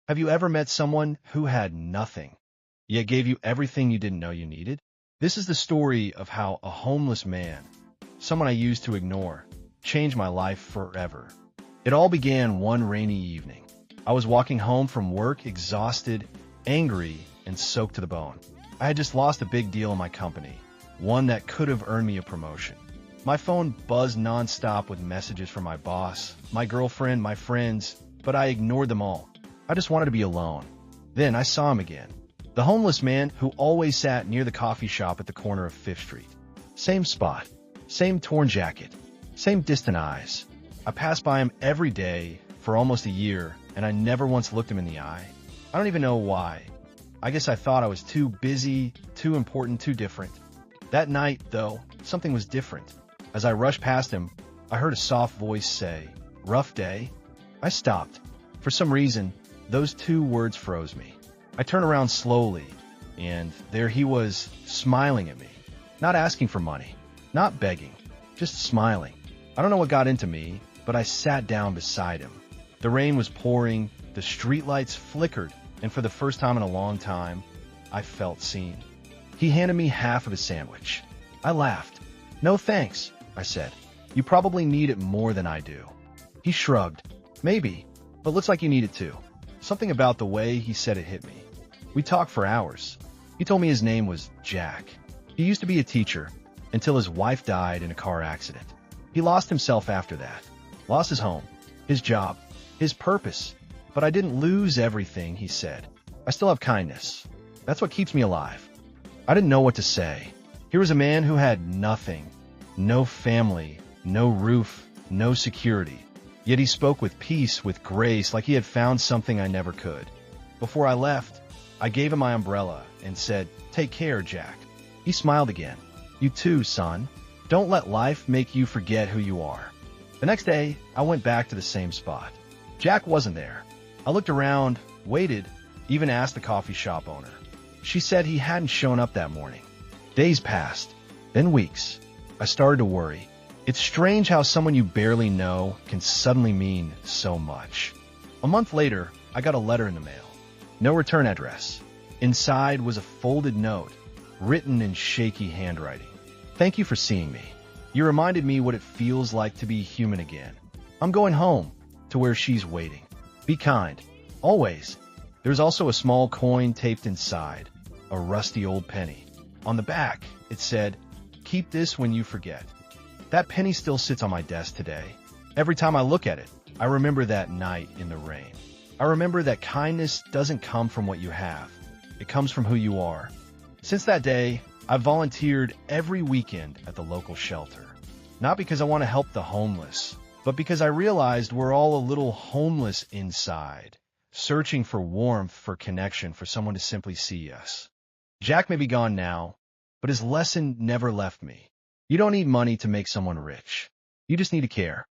Have you ever met someone who had nothing, yet gave you everything you didn't know you needed? This is the story of how a homeless man, someone I used to ignore, changed my life forever. It all began one rainy evening. I was walking home from work, exhausted, angry, and soaked to the bone. I had just lost a big deal in my company, one that could have earned me a promotion. My phone buzzed nonstop with messages from my boss, my girlfriend, my friends, but I ignored them all. I just wanted to be alone. Then I saw him again. The homeless man who always sat near the coffee shop at the corner of Fifth Street. Same spot, same torn jacket, same distant eyes. I passed by him every day for almost a year, and I never once looked him in the eye. I don't even know why. I guess I thought I was too busy, too important, too different. That night, though, something was different. As I rushed past him, I heard a soft voice say, "Rough day?" I stopped. For some reason, those two words froze me. I turned around slowly, and there he was, smiling at me. Not asking for money, not begging, just smiling. I don't know what got into me, but I sat down beside him. The rain was pouring, the streetlights flickered, and for the first time in a long time, I felt seen. He handed me half of a sandwich. I laughed. "No thanks," I said. "You probably need it more than I do." He shrugged. "Maybe, but looks like you need it too." Something about the way he said it hit me. We talked for hours. He told me his name was Jack. He used to be a teacher until his wife died in a car accident. He lost himself after that. Lost his home, his job, his purpose. But I didn't lose everything, he said. I still have kindness. That's what keeps me alive. I didn't know what to say. Here was a man who had nothing. No family, no roof, no security. Yet he spoke with peace, with grace, like he had found something I never could. Before I left, I gave him my umbrella and said, "Take care, Jack." He smiled again. "You too, son. Don't let life make you forget who you are." The next day, I went back to the same spot. Jack wasn't there. I looked around, waited, even asked the coffee shop owner. She said he hadn't shown up that morning. Days passed, then weeks. I started to worry. It's strange how someone you barely know can suddenly mean so much. A month later, I got a letter in the mail. No return address. Inside was a folded note, written in shaky handwriting. "Thank you for seeing me. You reminded me what it feels like to be human again. I'm going home, to where she's waiting. Be kind. Always." There's also a small coin taped inside, a rusty old penny. On the back, it said, "Keep this when you forget." That penny still sits on my desk today. Every time I look at it, I remember that night in the rain. I remember that kindness doesn't come from what you have. It comes from who you are. Since that day, I've volunteered every weekend at the local shelter. Not because I want to help the homeless, but because I realized we're all a little homeless inside, searching for warmth, for connection, for someone to simply see us. Jack may be gone now, but his lesson never left me. You don't need money to make someone rich. You just need to care.